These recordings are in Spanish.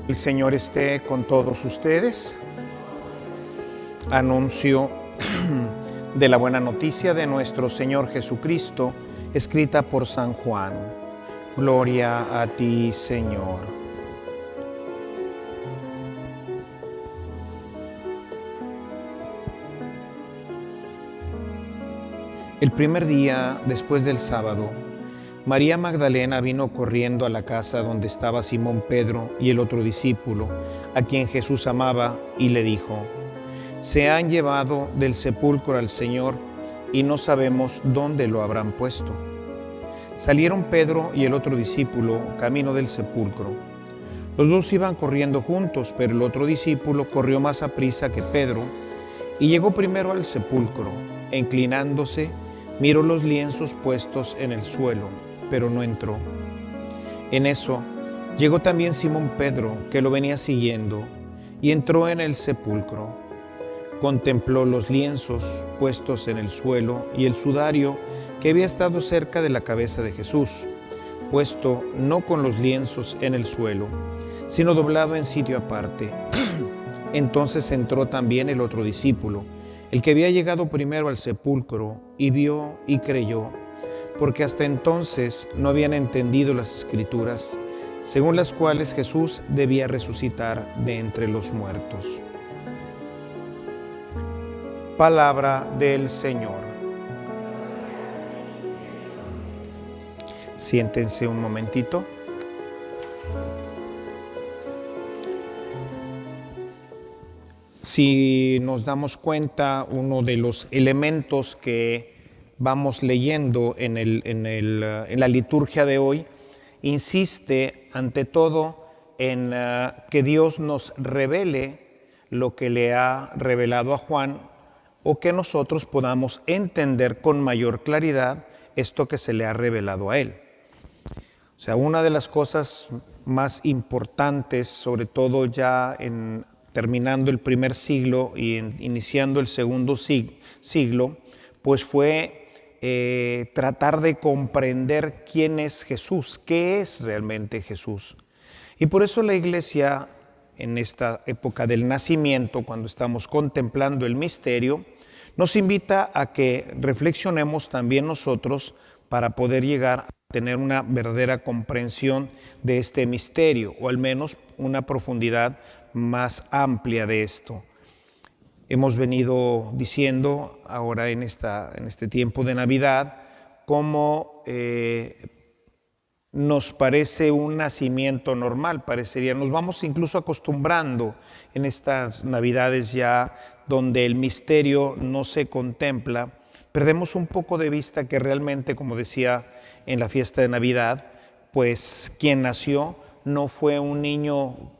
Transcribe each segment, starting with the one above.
El Señor esté con todos ustedes. Anuncio de la buena noticia de nuestro Señor Jesucristo, escrita por San Juan. Gloria a ti, Señor. El primer día después del sábado, María Magdalena vino corriendo a la casa donde estaba Simón Pedro y el otro discípulo, a quien Jesús amaba, y le dijo: se han llevado del sepulcro al Señor y no sabemos dónde lo habrán puesto. Salieron Pedro y el otro discípulo camino del sepulcro. Los dos iban corriendo juntos, pero el otro discípulo corrió más aprisa que Pedro y llegó primero al sepulcro. E inclinándose, miró los lienzos puestos en el suelo, pero no entró. En eso llegó también Simón Pedro, que lo venía siguiendo, y entró en el sepulcro. Contempló los lienzos puestos en el suelo y el sudario que había estado cerca de la cabeza de Jesús, puesto no con los lienzos en el suelo, sino doblado en sitio aparte. Entonces entró también el otro discípulo, el que había llegado primero al sepulcro, y vio y creyó, porque hasta entonces no habían entendido las Escrituras, según las cuales Jesús debía resucitar de entre los muertos. Palabra del Señor. Siéntense un momentito. Si nos damos cuenta, uno de los elementos que vamos leyendo en la liturgia de hoy insiste ante todo en que Dios nos revele lo que le ha revelado a Juan, o que nosotros podamos entender con mayor claridad esto que se le ha revelado a él. O sea, una de las cosas más importantes, sobre todo ya terminando el primer siglo y iniciando el segundo siglo, pues fue tratar de comprender quién es Jesús, qué es realmente Jesús. Y por eso la Iglesia, en esta época del nacimiento, cuando estamos contemplando el misterio, nos invita a que reflexionemos también nosotros para poder llegar a tener una verdadera comprensión de este misterio, o al menos una profundidad más amplia de esto. Hemos venido diciendo ahora en este tiempo de Navidad cómo nos parece un nacimiento normal, parecería. Nos vamos incluso acostumbrando en estas Navidades ya donde el misterio no se contempla. Perdemos un poco de vista que realmente, como decía en la fiesta de Navidad, pues quien nació no fue un niño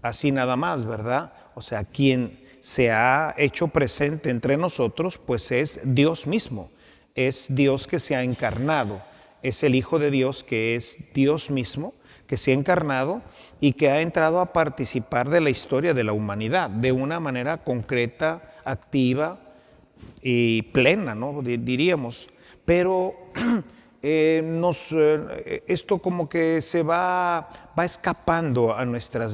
así nada más, ¿verdad? O sea, quien se ha hecho presente entre nosotros, pues es Dios mismo, es Dios que se ha encarnado, es el Hijo de Dios que es Dios mismo, que se ha encarnado y que ha entrado a participar de la historia de la humanidad de una manera concreta, activa y plena, ¿no? Diríamos. Pero esto como que se va escapando a nuestra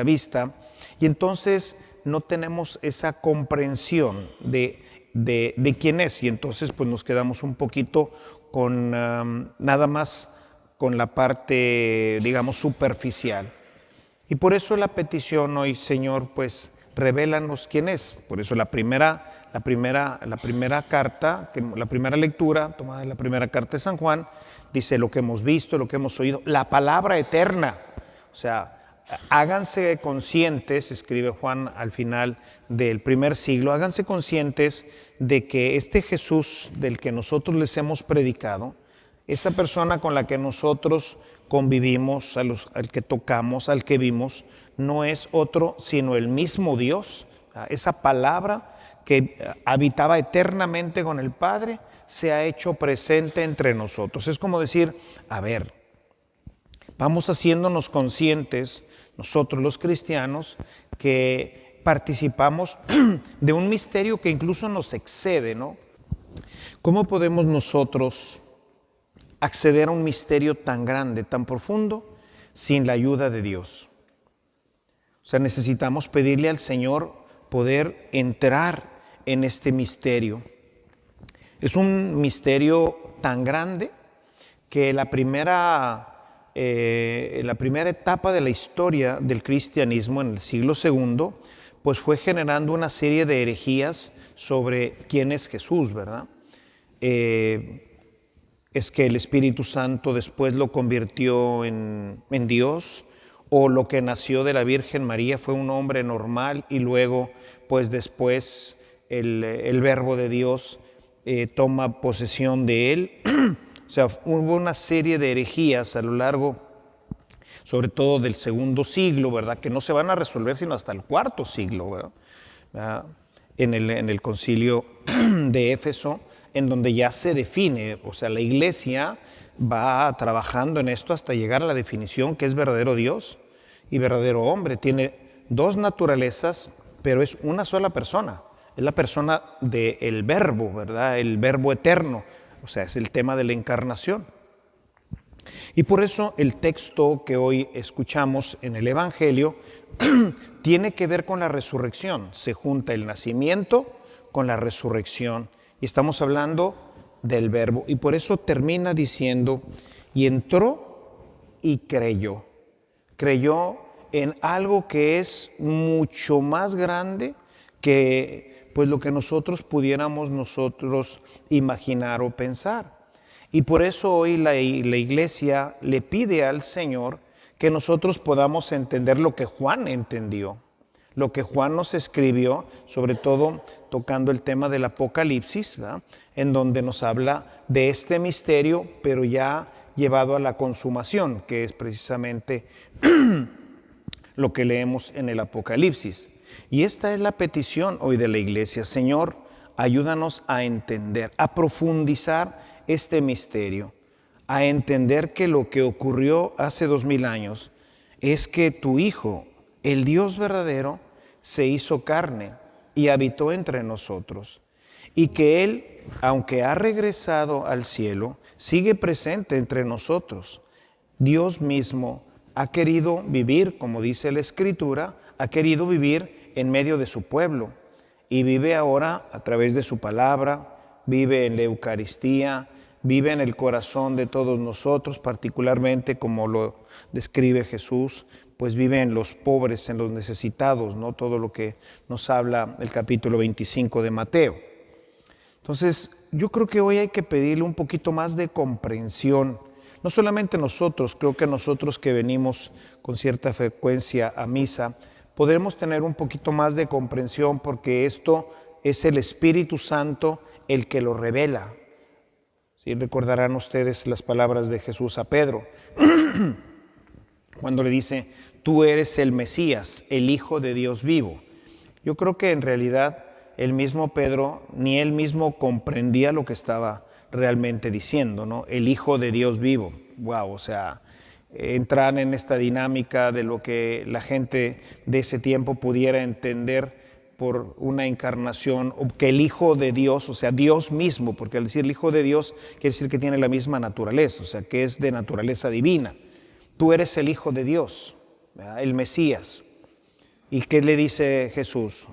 vista, y entonces no tenemos esa comprensión de quién es, y entonces pues nos quedamos un poquito con nada más con la parte, digamos, superficial. Y por eso la petición hoy: Señor, pues revélanos quién es. Por eso la primera carta, la primera lectura tomada de la primera carta de San Juan, dice: lo que hemos visto, lo que hemos oído, la palabra eterna. O sea, háganse conscientes, escribe Juan al final del primer siglo, háganse conscientes de que este Jesús del que nosotros les hemos predicado, esa persona con la que nosotros convivimos, al que tocamos, al que vimos, no es otro sino el mismo Dios. Esa palabra que habitaba eternamente con el Padre se ha hecho presente entre nosotros. Es como decir, a ver, vamos haciéndonos conscientes, nosotros los cristianos, que participamos de un misterio que incluso nos excede, ¿no? ¿Cómo podemos nosotros acceder a un misterio tan grande, tan profundo, sin la ayuda de Dios? sea, necesitamos pedirle al Señor poder entrar en este misterio. Es un misterio tan grande que la primera etapa de la historia del cristianismo en el siglo II, pues fue generando una serie de herejías sobre quién es Jesús, ¿verdad? Es que el Espíritu Santo después lo convirtió en Dios, o lo que nació de la Virgen María fue un hombre normal y luego, pues después el Verbo de Dios toma posesión de él. O sea, hubo una serie de herejías a lo largo, sobre todo del segundo siglo, ¿verdad? Que no se van a resolver sino hasta el cuarto siglo, ¿verdad? En el concilio de Éfeso, en donde ya se define, o sea, la Iglesia va trabajando en esto hasta llegar a la definición que es verdadero Dios y verdadero hombre. Tiene dos naturalezas, pero es una sola persona. Es la persona del Verbo, ¿verdad? El Verbo eterno, o sea, es el tema de la encarnación. Y por eso el texto que hoy escuchamos en el Evangelio tiene que ver con la resurrección. Se junta el nacimiento con la resurrección. Y estamos hablando del Verbo. Y por eso termina diciendo, y entró y creyó. Creyó en algo que es mucho más grande que pues lo que nosotros pudiéramos imaginar o pensar. Y por eso hoy la Iglesia le pide al Señor que nosotros podamos entender lo que Juan entendió, lo que Juan nos escribió, sobre todo tocando el tema del Apocalipsis, ¿verdad? En donde nos habla de este misterio, pero ya llevado a la consumación, que es precisamente lo que leemos en el Apocalipsis. Y esta es la petición hoy de la Iglesia. Señor, ayúdanos a entender, a profundizar este misterio, a entender que lo que ocurrió hace 2000 años es que tu Hijo, el Dios verdadero, se hizo carne y habitó entre nosotros. Y que Él, aunque ha regresado al cielo, sigue presente entre nosotros. Dios mismo ha querido vivir, como dice la Escritura, ha querido vivir en medio de su pueblo y vive ahora a través de su palabra, vive en la Eucaristía, vive en el corazón de todos nosotros, particularmente como lo describe Jesús, pues vive en los pobres, en los necesitados, ¿no? Todo lo que nos habla el capítulo 25 de Mateo. Entonces, yo creo que hoy hay que pedirle un poquito más de comprensión. No solamente nosotros, creo que nosotros que venimos con cierta frecuencia a misa, podremos tener un poquito más de comprensión porque esto es el Espíritu Santo el que lo revela. ¿Sí? Recordarán ustedes las palabras de Jesús a Pedro, cuando le dice, tú eres el Mesías, el Hijo de Dios vivo. Yo creo que en realidad el mismo Pedro, ni él mismo comprendía lo que estaba realmente diciendo, ¿no? El Hijo de Dios vivo. Wow, o sea, entrar en esta dinámica de lo que la gente de ese tiempo pudiera entender por una encarnación, o que el Hijo de Dios, o sea, Dios mismo, porque al decir el Hijo de Dios quiere decir que tiene la misma naturaleza, o sea, que es de naturaleza divina. Tú eres el Hijo de Dios, ¿verdad? El Mesías. ¿Y qué le dice Jesús?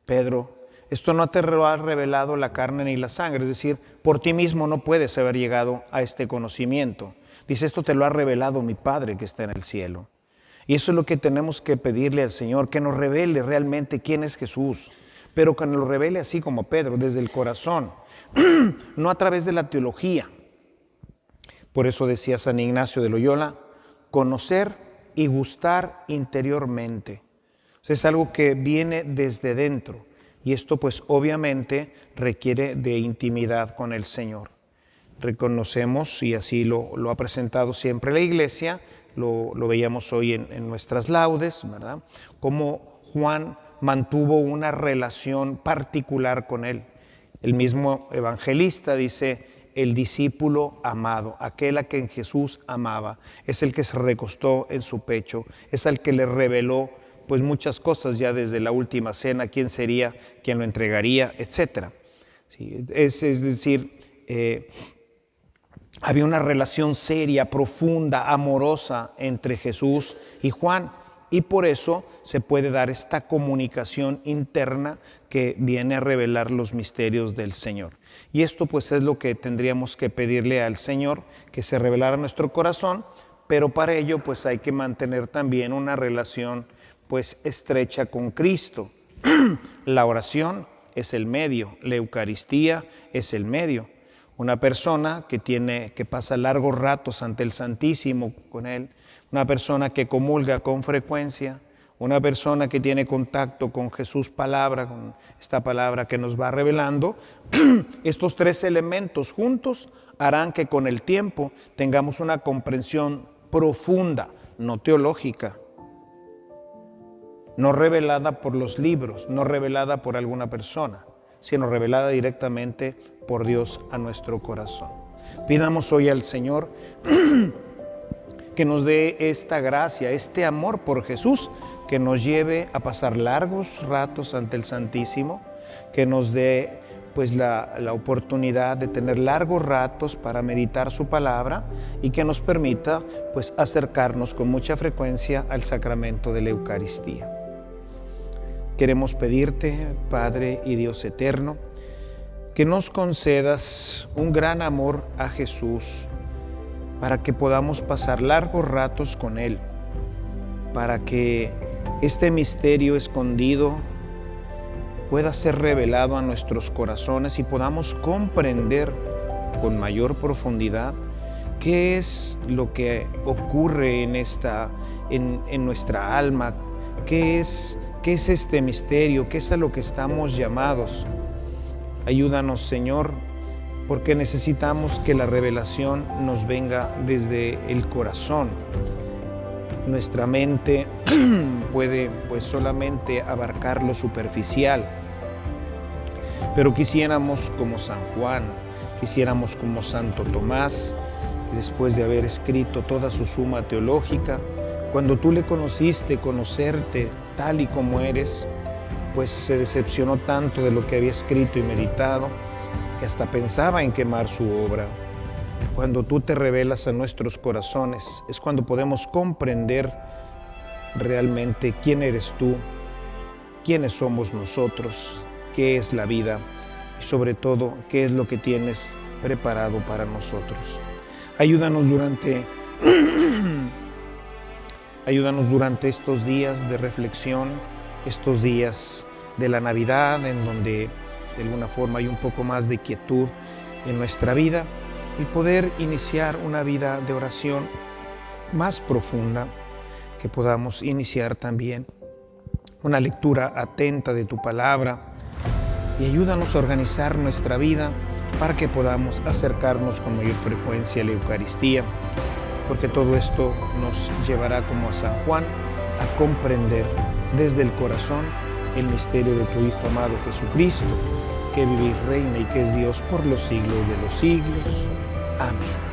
Pedro, esto no te lo ha revelado la carne ni la sangre, es decir, por ti mismo no puedes haber llegado a este conocimiento. Dice, esto te lo ha revelado mi Padre que está en el cielo. Y eso es lo que tenemos que pedirle al Señor, que nos revele realmente quién es Jesús, pero que nos lo revele así como Pedro, desde el corazón, no a través de la teología. Por eso decía San Ignacio de Loyola, conocer y gustar interiormente. O sea, es algo que viene desde dentro y esto pues obviamente requiere de intimidad con el Señor. Reconocemos, y así lo ha presentado siempre la Iglesia, lo veíamos hoy en nuestras laudes, ¿verdad? Cómo Juan mantuvo una relación particular con él. El mismo evangelista dice, el discípulo amado, aquel a quien Jesús amaba, es el que se recostó en su pecho, es el que le reveló pues muchas cosas ya desde la última cena, quién sería, quién lo entregaría, etc. Sí, es decir, había una relación seria, profunda, amorosa entre Jesús y Juan. y por eso se puede dar esta comunicación interna que viene a revelar los misterios del Señor. Y esto pues es lo que tendríamos que pedirle al Señor, que se revelara nuestro corazón, pero para ello pues hay que mantener también una relación pues estrecha con Cristo. La oración es el medio, la Eucaristía es el medio. Una persona que pasa largos ratos ante el Santísimo con Él, una persona que comulga con frecuencia, una persona que tiene contacto con Jesús palabra, con esta palabra que nos va revelando, estos tres elementos juntos harán que con el tiempo tengamos una comprensión profunda, no teológica, no revelada por los libros, no revelada por alguna persona, sino revelada directamente por Dios a nuestro corazón. Pidamos hoy al Señor que nos dé esta gracia, este amor por Jesús, que nos lleve a pasar largos ratos ante el Santísimo, que nos dé pues la oportunidad de tener largos ratos para meditar su palabra y que nos permita pues acercarnos con mucha frecuencia al sacramento de la Eucaristía. Queremos pedirte, Padre y Dios eterno, que nos concedas un gran amor a Jesús para que podamos pasar largos ratos con Él, para que este misterio escondido pueda ser revelado a nuestros corazones y podamos comprender con mayor profundidad qué es lo que ocurre en nuestra alma, qué es este misterio, qué es a lo que estamos llamados. Ayúdanos, Señor, porque necesitamos que la revelación nos venga desde el corazón. Nuestra mente puede pues solamente abarcar lo superficial, pero quisiéramos como San Juan, quisiéramos como Santo Tomás, que después de haber escrito toda su suma teológica, cuando tú le conociste, conocerte tal y como eres, pues se decepcionó tanto de lo que había escrito y meditado, que hasta pensaba en quemar su obra. Cuando tú te revelas a nuestros corazones, es cuando podemos comprender realmente quién eres tú, quiénes somos nosotros, qué es la vida y sobre todo qué es lo que tienes preparado para nosotros. Ayúdanos durante estos días de reflexión, estos días de la Navidad, en donde de alguna forma hay un poco más de quietud en nuestra vida, el poder iniciar una vida de oración más profunda, que podamos iniciar también una lectura atenta de tu palabra y ayúdanos a organizar nuestra vida para que podamos acercarnos con mayor frecuencia a la Eucaristía, porque todo esto nos llevará como a San Juan a comprender desde el corazón el misterio de tu Hijo amado Jesucristo, que vive y reina y que es Dios por los siglos de los siglos. Amén.